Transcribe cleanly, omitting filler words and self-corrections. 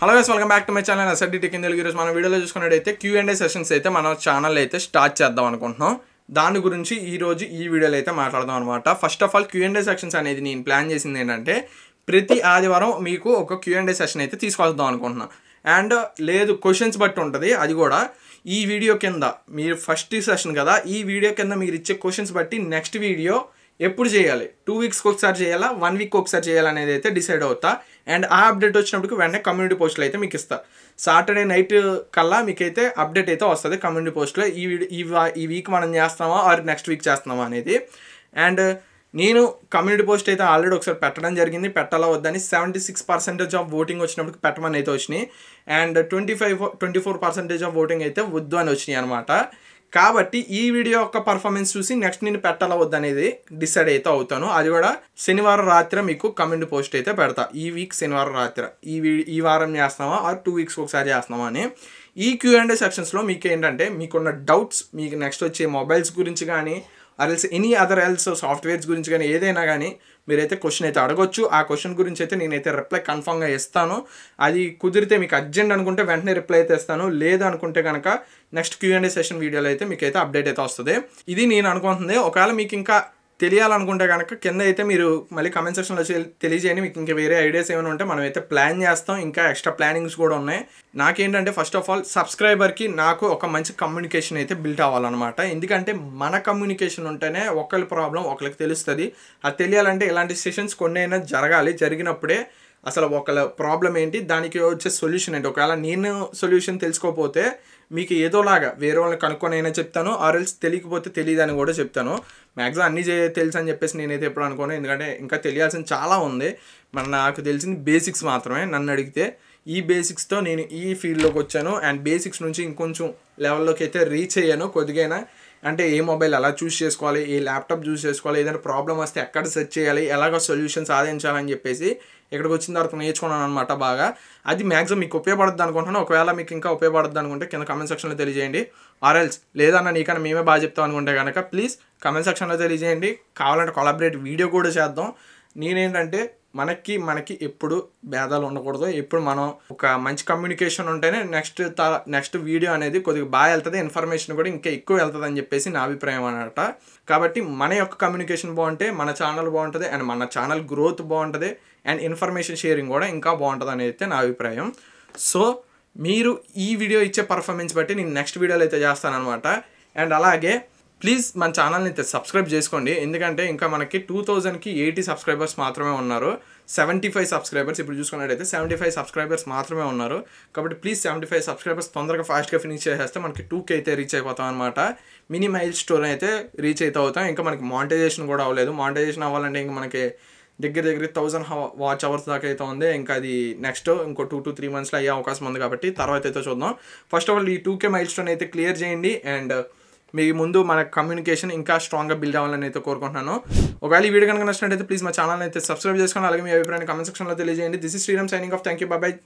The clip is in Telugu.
Hello guys, welcome back to my channel SRD tech in Telugu. ఈరోజు మన వీడియోలో చూసుకున్నట్టయితే Q&A సెషన్స్ అయితే మన ఛానల్ అయితే స్టార్ట్ చేద్దాం అనుకుంటున్నాం. దాని గురించి ఈరోజు ఈ వీడియోలో అయితే మాట్లాడదాం అనమాట. First of all Q&A sessions అనేది నేను ప్లాన్ చేసింది ఏంటంటే ప్రతి ఆదివారం మీకు ఒక Q&A సెషన్ అయితే తీసుకొద్దాం అనుకుంటున్నాను. అండ్ లేదు క్వశ్చన్స్ బట్టి ఉంటుంది. అది కూడా ఈ వీడియో కింద మీరు ఫస్ట్ సెషన్ కదా, ఈ వీడియో కింద మీరు ఇచ్చే క్వశ్చన్స్ బట్టి నెక్స్ట్ వీడియో ఎప్పుడు చేయాలి, 2 వీక్స్కి ఒకసారి చేయాలా, 1 వీక్ ఒకసారి చేయాలనేది అయితే డిసైడ్ అవుతా. అండ్ ఆ అప్డేట్ వచ్చినప్పటికి వెంటనే కమ్యూనిటీ పోస్టులు అయితే మీకు ఇస్తా. సాటర్డే నైట్ కల్లా మీకైతే అప్డేట్ అయితే వస్తుంది కమ్యూనిటీ పోస్ట్లో. ఈ వీక్ మనం చేస్తామా ఆర్ నెక్స్ట్ వీక్ చేస్తున్నామా అనేది. అండ్ నేను కమ్యూనిటీ పోస్ట్ అయితే ఆల్రెడీ ఒకసారి పెట్టడం జరిగింది. పెట్టాలా వద్దని 76% ఆఫ్ ఓటింగ్ వచ్చినప్పటికి పెట్టమని అయితే వచ్చినాయి. అండ్ 24% ఆఫ్ ఓటింగ్ అయితే వద్దు అని వచ్చినాయి అనమాట. కాబట్టి ఈ వీడియో యొక్క పర్ఫార్మెన్స్ చూసి నెక్స్ట్ నేను పెట్టాలా వద్దనేది డిసైడ్ అయితే అవుతాను. అది కూడా శనివారం రాత్రి మీకు కమ్యూనిటీ పోస్ట్ అయితే పెడతా. ఈ వీక్ శనివారం రాత్రి ఈ వారం చేస్తున్నామా ఆర్ 2 వీక్స్కి ఒకసారి చేస్తున్నామా అని. ఈ Q&A సెక్షన్స్లో మీకు ఏంటంటే మీకున్న డౌట్స్, మీకు నెక్స్ట్ వచ్చే మొబైల్స్ గురించి కానీ ఆర్ఎల్స్ ఎనీ అదర్ సాఫ్ట్వేర్స్ గురించి కానీ ఏదైనా కానీ మీరైతే క్వశ్చన్ అయితే అడగొచ్చు. ఆ క్వశ్చన్ గురించి అయితే నేనైతే రిప్లై కన్ఫామ్గా ఇస్తాను. అది కుదిరితే మీకు అర్జెంట్ అనుకుంటే వెంటనే రిప్లై అయితే ఇస్తాను. లేదు అనుకుంటే కనుక నెక్స్ట్ Q&A సెషన్ వీడియోలో అయితే మీకు అయితే అప్డేట్ అయితే వస్తుంది. ఇది నేను అనుకుంటుంది. ఒకవేళ మీకు ఇంకా తెలియాలనుకుంటే కనుక కింద అయితే మీరు మళ్ళీ కమెంట్ సెక్షన్లో తెలియజేయండి. మీకు ఇంకా వేరే ఐడియాస్ ఏమైనా ఉంటే మనం అయితే ప్లాన్ చేస్తాం. ఇంకా ఎక్స్ట్రా ప్లానింగ్స్ కూడా ఉన్నాయి. నాకేంటంటే ఫస్ట్ ఆఫ్ ఆల్ సబ్స్క్రైబర్కి నాకు ఒక మంచి కమ్యూనికేషన్ అయితే బిల్డ్ అవ్వాలన్నమాట. ఎందుకంటే మన కమ్యూనికేషన్ ఉంటేనే ఒకరి ప్రాబ్లం ఒకరికి తెలుస్తుంది. అది తెలియాలంటే ఇలాంటి సెషన్స్ కొన్ని అయినా జరగాలి. జరిగినప్పుడే అసలు ఒకళ్ళ ప్రాబ్లం ఏంటి, దానికి వచ్చే సొల్యూషన్ ఏంటి. ఒకవేళ నేను సొల్యూషన్ తెలుసుకోకపోతే మీకు ఏదోలాగా వేరే వాళ్ళని కనుక్కొని అయినా చెప్తాను, ఆర్ఎల్స్ తెలియకపోతే తెలియదు అని కూడా చెప్తాను. మ్యాక్సిమం అన్నీ తెలుసు అని చెప్పేసి నేనైతే ఎప్పుడు అనుకోను. ఎందుకంటే ఇంకా తెలియాల్సింది చాలా ఉంది. నాకు తెలిసింది బేసిక్స్ మాత్రమే. నన్ను అడిగితే ఈ బేసిక్స్తో నేను ఈ ఫీల్డ్లోకి వచ్చాను. అండ్ బేసిక్స్ నుంచి ఇంకొంచెం లెవెల్లోకి అయితే రీచ్ అయ్యాను కొద్దిగైనా. అంటే ఏ మొబైల్ ఎలా చూస్ చేసుకోవాలి, ఏ ల్యాప్టాప్ చూస్ చేసుకోవాలి, ఏదైనా ప్రాబ్లం వస్తే ఎక్కడ సెర్చ్ చేయాలి, ఎలాగో సొల్యూషన్ సాధించాలని చెప్పేసి ఇక్కడికి వచ్చిన తర్వాత నేర్చుకున్నాను అనమాట బాగా. అది మ్యాక్సిమం మీకు ఉపయోగపడుతుంది అనుకుంటున్నాను. ఒకవేళ మీకు ఇంకా ఉపయోగపడుతుంది అనుకుంటే కింద కమెంట్ సెక్షన్లో తెలియజేయండి. ఆర్ఎల్స్ లేదన్నా నీకన్నా మేమే బాగా చెప్తాం అనుకుంటే కనుక ప్లీజ్ కమెంట్ సెక్షన్లో తెలియజేయండి. కావాలంటే కొలాబరేట్ వీడియో కూడా చేద్దాం. నేనేంటంటే మనకి ఎప్పుడు భేదాలు ఉండకూడదు. ఎప్పుడు మనం ఒక మంచి కమ్యూనికేషన్ ఉంటేనే నెక్స్ట్ వీడియో అనేది కొద్దిగా బాగా వెళ్తుంది, ఇన్ఫర్మేషన్ కూడా ఇంకా ఎక్కువ వెళ్తుంది అని చెప్పేసి నా అభిప్రాయం అన్నమాట. కాబట్టి మన యొక్క కమ్యూనికేషన్ బాగుంటే మన ఛానల్ బాగుంటుంది, అండ్ మన ఛానల్ గ్రోత్ బాగుంటుంది, అండ్ ఇన్ఫర్మేషన్ షేరింగ్ కూడా ఇంకా బాగుంటుంది అనేది అయితే నా అభిప్రాయం. సో మీరు ఈ వీడియో ఇచ్చే పర్ఫార్మెన్స్ బట్టి నేను నెక్స్ట్ వీడియోలో అయితే చేస్తానమాట. అండ్ అలాగే ప్లీజ్ మన ఛానల్ని అయితే సబ్స్క్రైబ్ చేసుకోండి. ఎందుకంటే ఇంకా మనకి 2000కి 80 సబ్స్క్రైబర్స్ మాత్రమే ఉన్నారు. 75 సబ్స్క్రైబర్స్ ఇప్పుడు చూసుకున్నట్టయితే 75 సబ్స్క్రైబర్స్ మాత్రమే ఉన్నారు. కాబట్టి ప్లీజ్ 75 సబ్స్క్రైబర్స్ తొందరగా ఫాస్ట్గా ఫినిష్ చేసేస్తే మనకి 2K అయితే రీచ్ అయిపోతాం అనమాట. మినీ మైల్ స్టోన్ అయితే రీచ్ అయితే అవుతాం. ఇంకా మనకి మానిటైజేషన్ కూడా అవ్వలేదు. మానిటైజేషన్ అవ్వాలంటే ఇంకా మనకి దగ్గర 1000 వాచ్ అవర్స్ దాకా అయితే ఉంది. ఇంకా అది నెక్స్ట్ ఇంకో 2 to 3 మంత్స్లో అయ్యే అవకాశం ఉంది. కాబట్టి తర్వాత అయితే చూద్దాం. ఫస్ట్ ఆఫ్ ఆల్ ఈ 2K మైల్ స్టోన్ అయితే క్లియర్ చేయండి. అండ్ మీ ముందు మన కమ్యూనికేషన్ ఇంకా స్ట్రాంగ్గా బిల్డ్ అవ్వాలని అయితే కోరుకుంటున్నాను. ఒకవేళ ఈ వీడియో కనుక నచ్చినట్టయితే ప్లీజ్ మా ఛానల్ అయితే సబ్స్క్రైబ్ చేసుకోండి. అలాగే మీ అభిప్రాయాన్ని కమెంట్ సెక్షన్లో తెలియజేయండి. This is Sriram signing off. Thank you, bye by.